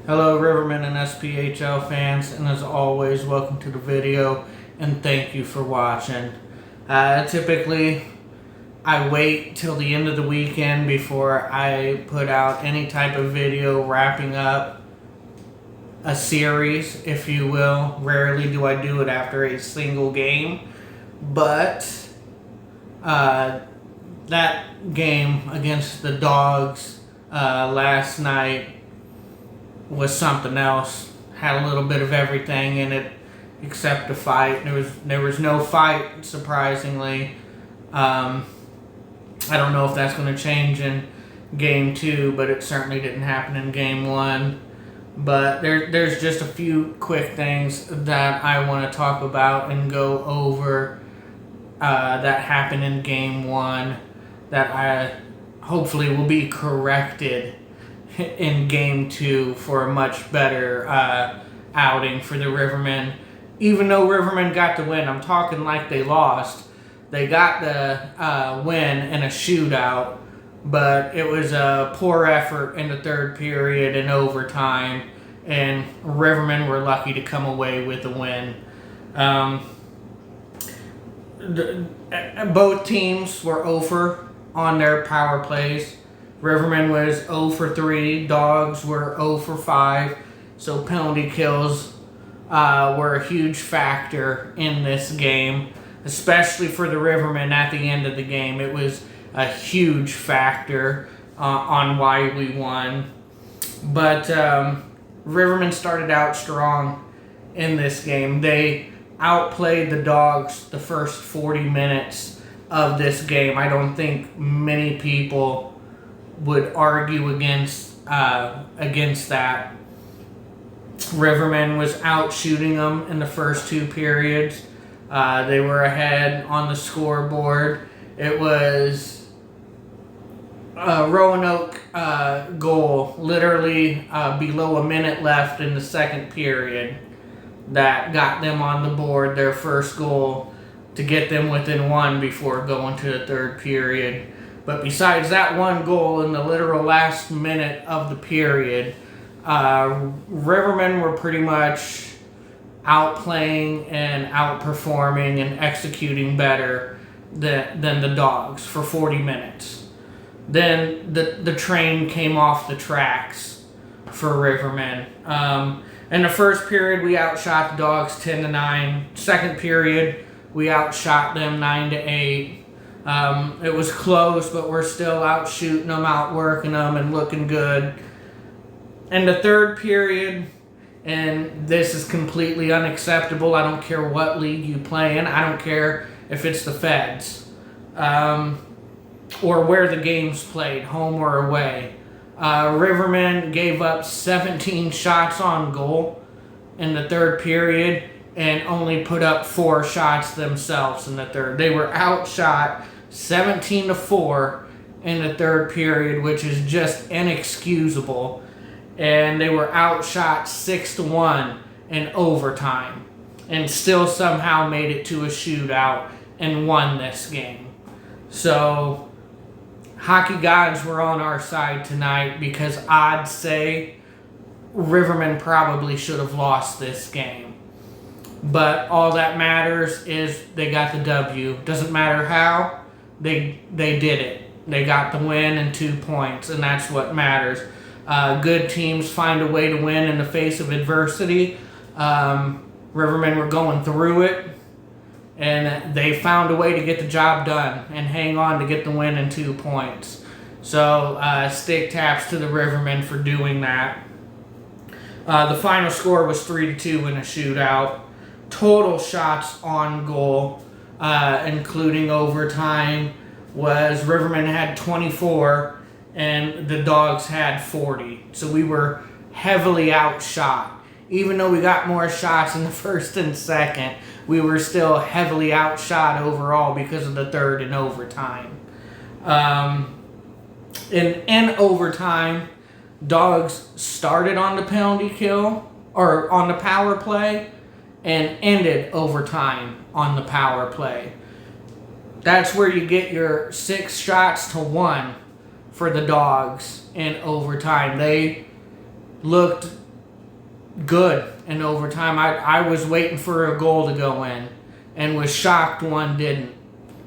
Hello Rivermen and SPHL fans, and as always, welcome to the video and thank you for watching. Typically, I wait till the end of the weekend before I put out any type of video wrapping up a series, if you will. Rarely do I do it after a single game, but that game against the Dogs last night was something else. Had a little bit of everything in it except a fight. There was no fight, surprisingly. I don't know if that's going to change in game 2, but it certainly didn't happen in game 1. But there's just a few quick things that I want to talk about and go over that happened in game 1 that I hopefully will be corrected in game 2 for a much better outing for the Rivermen. Even though Rivermen got the win, I'm talking like they lost. They got the win in a shootout, but it was a poor effort in the third period and overtime, and Rivermen were lucky to come away with a win. Both teams were over on their power plays. Rivermen was 0 for 3, Dogs were 0 for 5, so penalty kills were a huge factor in this game, especially for the Rivermen at the end of the game. It was a huge factor on why we won. But Rivermen started out strong in this game. They outplayed the Dogs the first 40 minutes of this game. I don't think many people would argue against that. Rivermen was out shooting them in the first 2 periods. They were ahead on the scoreboard. It was a Roanoke goal, literally below a minute left in the second period, that got them on the board, their first goal, to get them within 1 before going to the third period. But besides that one goal in the literal last minute of the period, Rivermen were pretty much outplaying and outperforming and executing better than the Dogs for 40 minutes. Then the train came off the tracks for Rivermen. In the first period, we outshot the Dogs 10-9. Second period, we outshot them 9-8. It was close, but we're still out shooting them, outworking them, and looking good. In the third period, and this is completely unacceptable, I don't care what league you play in, I don't care if it's the Feds, or where the game's played, home or away. Rivermen gave up 17 shots on goal in the third period and only put up 4 shots themselves in the third. They were outshot 17-4 in the third period, which is just inexcusable. And they were outshot 6-1 in overtime and still somehow made it to a shootout and won this game. So hockey gods were on our side tonight, because I'd say Rivermen probably should have lost this game. But all that matters is they got the W. Doesn't matter how, they did it. They got the win and 2 points, and that's what matters. Good teams find a way to win in the face of adversity. Rivermen were going through it, and they found a way to get the job done and hang on to get the win and 2 points. So stick taps to the Rivermen for doing that. The final score was 3-2 in a shootout. Total shots on goal, including overtime, was Rivermen had 24 and the Dogs had 40. So we were heavily outshot. Even though we got more shots in the first and second, we were still heavily outshot overall because of the third and overtime. In overtime, Dogs started on the penalty kill, or on the power play, and ended overtime on the power play. That's where you get your 6 shots to 1 for the Dogs in overtime. They looked good in overtime. I was waiting for a goal to go in and was shocked one didn't.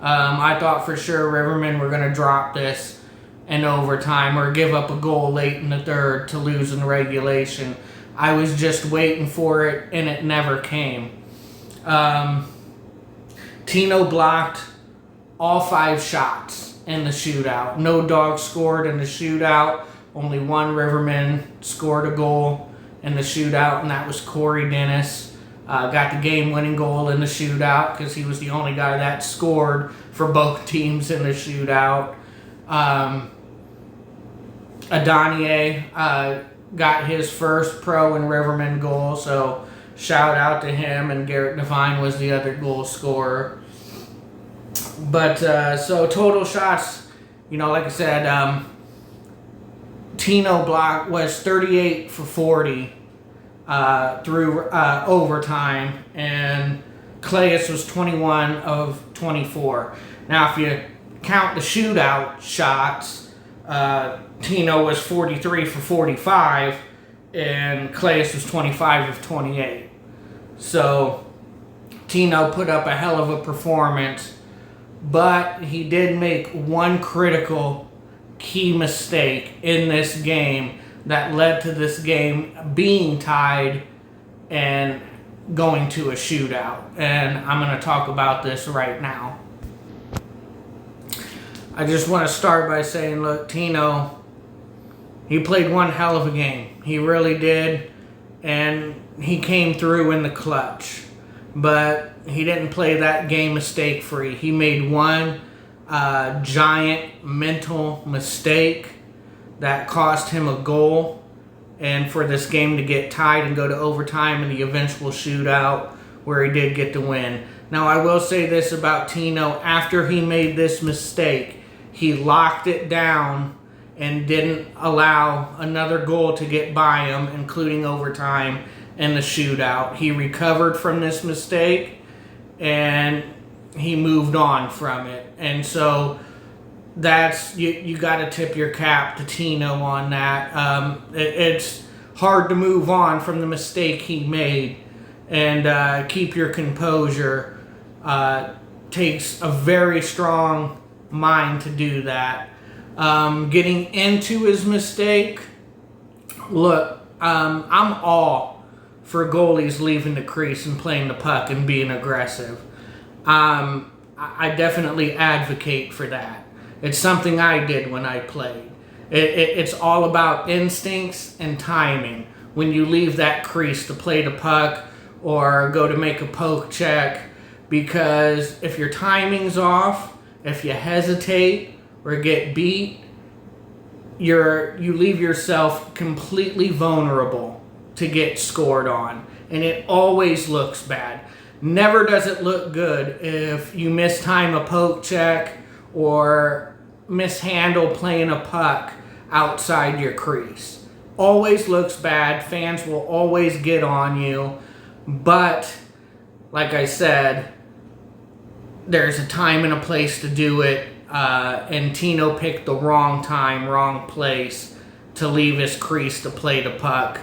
I thought for sure Rivermen were going to drop this in overtime or give up a goal late in the third to lose in regulation. I was just waiting for it, and it never came. Tino blocked all 5 shots in the shootout. No Dogs scored in the shootout. Only one Riverman scored a goal in the shootout, and that was Corey Dennis. Got the game-winning goal in the shootout because he was the only guy that scored for both teams in the shootout. Adonier got his first pro and Riverman goal, so shout out to him, and Garrett Devine was the other goal scorer. But so total shots, like I said, Tino block was 38 for 40 through overtime, and Clayus was 21 of 24. Now, if you count the shootout shots, Tino was 43 for 45, and Clayus was 25 of 28. So Tino put up a hell of a performance, but he did make one critical key mistake in this game that led to this game being tied and going to a shootout. And I'm going to talk about this right now. I just want to start by saying, look, Tino, he played one hell of a game. He really did. And he came through in the clutch. But he didn't play that game mistake-free. He made one giant mental mistake that cost him a goal, and for this game to get tied and go to overtime in the eventual shootout where he did get the win. Now, I will say this about Tino. After he made this mistake, he locked it down and didn't allow another goal to get by him, including overtime and the shootout. He recovered from this mistake, and he moved on from it. And so that's, you got to tip your cap to Tino on that. It's hard to move on from the mistake he made and keep your composure. Takes a very strong mind to do that. Getting into his mistake, look, I'm all for goalies leaving the crease and playing the puck and being aggressive. I definitely advocate for that. It's something I did when I played. It's all about instincts and timing. When you leave that crease to play the puck or go to make a poke check, because if your timing's off, if you hesitate or get beat, you leave yourself completely vulnerable to get scored on, and it always looks bad. Never does it look good if you mistime a poke check or mishandle playing a puck outside your crease. Always looks bad. Fans will always get on you. But, like I said, there's a time and a place to do it. And Tino picked the wrong time, wrong place to leave his crease to play the puck.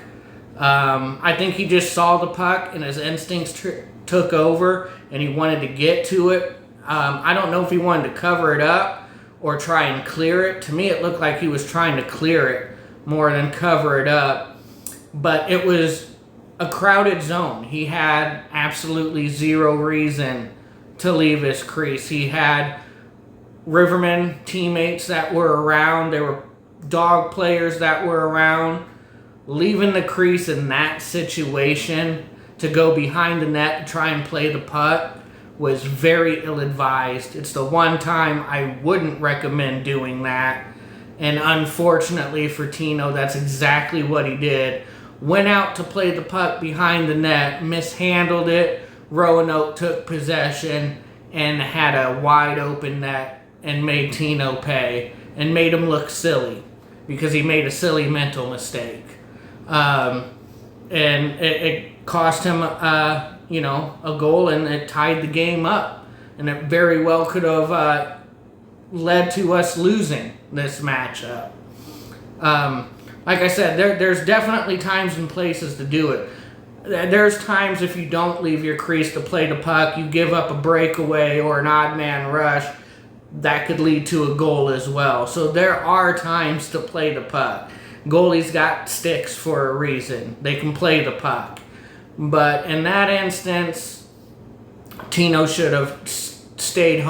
I think he just saw the puck and his instincts took over and he wanted to get to it. I don't know if he wanted to cover it up or try and clear it. To me, it looked like he was trying to clear it more than cover it up. But it was a crowded zone. He had absolutely zero reason to leave his crease. He had Rivermen teammates that were around. There were dog players that were around. Leaving the crease in that situation to go behind the net and try and play the puck was very ill-advised. It's the one time I wouldn't recommend doing that. And unfortunately for Tino, that's exactly what he did. Went out to play the puck behind the net, mishandled it. Roanoke took possession and had a wide open net and made Tino pay and made him look silly because he made a silly mental mistake. And it cost him, a goal, and it tied the game up. And it very well could have led to us losing this matchup. Like like I said, there's definitely times and places to do it. There's times if you don't leave your crease to play the puck, you give up a breakaway or an odd man rush, that could lead to a goal as well. So there are times to play the puck. Goalies got sticks for a reason. They can play the puck. But in that instance, Tino should have stayed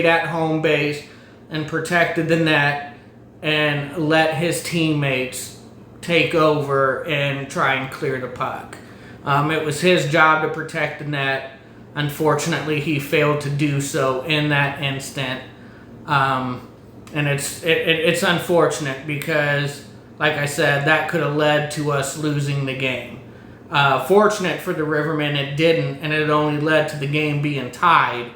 at home base and protected the net and let his teammates take over and try and clear the puck. It was his job to protect the net. Unfortunately, he failed to do so in that instant. And it's unfortunate because, like I said, that could have led to us losing the game. Fortunate for the Rivermen, it didn't, and it only led to the game being tied.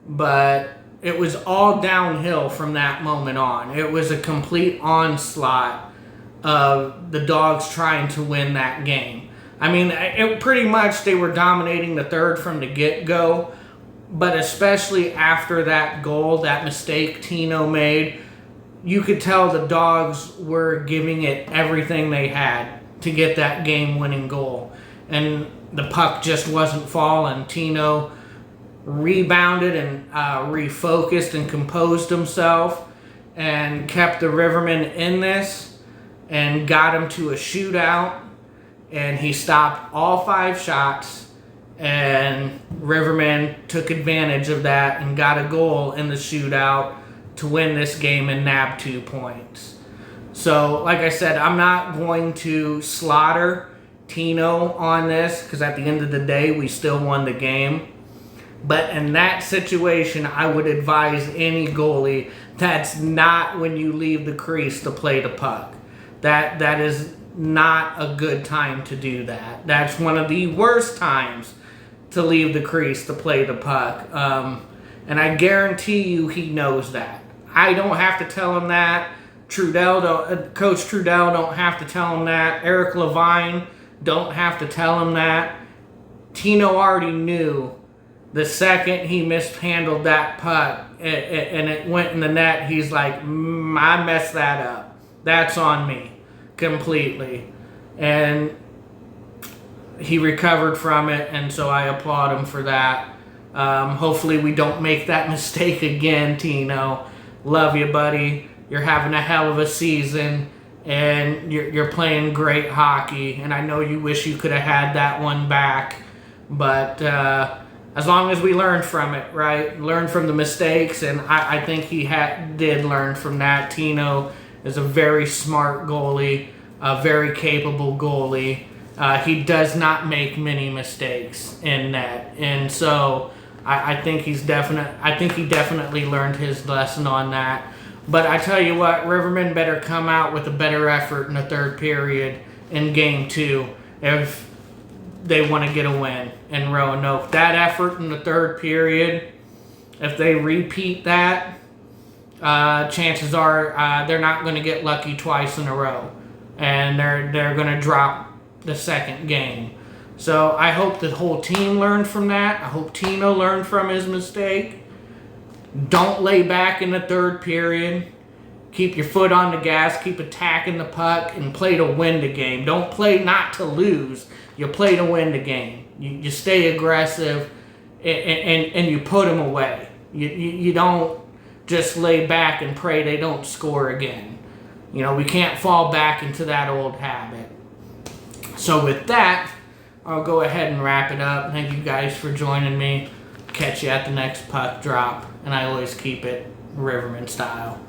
But it was all downhill from that moment on. It was a complete onslaught of the Dogs trying to win that game. I mean, pretty much they were dominating the third from the get-go, but especially after that goal, that mistake Tino made, you could tell the Dogs were giving it everything they had to get that game-winning goal. And the puck just wasn't falling. Tino rebounded and refocused and composed himself and kept the Rivermen in this and got him to a shootout. And he stopped all 5 shots, and Rivermen took advantage of that and got a goal in the shootout to win this game and nab 2 points. So, like I said, I'm not going to slaughter Tino on this because at the end of the day, we still won the game. But in that situation, I would advise any goalie that's not when you leave the crease to play the puck. That is not a good time to do that. That's one of the worst times to leave the crease to play the puck. And I guarantee you he knows that. I don't have to tell him that. Coach Trudell don't have to tell him that. Eric Levine don't have to tell him that. Tino already knew the second he mishandled that puck and it went in the net, he's like, I messed that up. That's on me. Completely. And he recovered from it, and so I applaud him for that. Hopefully we don't make that mistake again, Tino. Love you, buddy. You're having a hell of a season, and you're playing great hockey, and I know you wish you could have had that one back, but as long as we learn from it, right? Learn from the mistakes, and I think he did learn from that. Tino is a very smart goalie, a very capable goalie. He does not make many mistakes in net, and so I think he definitely learned his lesson on that. But I tell you what, Rivermen better come out with a better effort in the third period in Game 2 if they want to get a win in Roanoke. That effort in the third period, if they repeat that, chances are they're not going to get lucky twice in a row, and they're going to drop the second game. So I hope the whole team learned from that. I hope Tino learned from his mistake. Don't lay back in the third period. Keep your foot on the gas. Keep attacking the puck and play to win the game. Don't play not to lose. You play to win the game. You stay aggressive and you put them away. You don't just lay back and pray they don't score again. You know, we can't fall back into that old habit. So with that, I'll go ahead and wrap it up. Thank you guys for joining me. Catch you at the next puck drop. And I always keep it Rivermen style.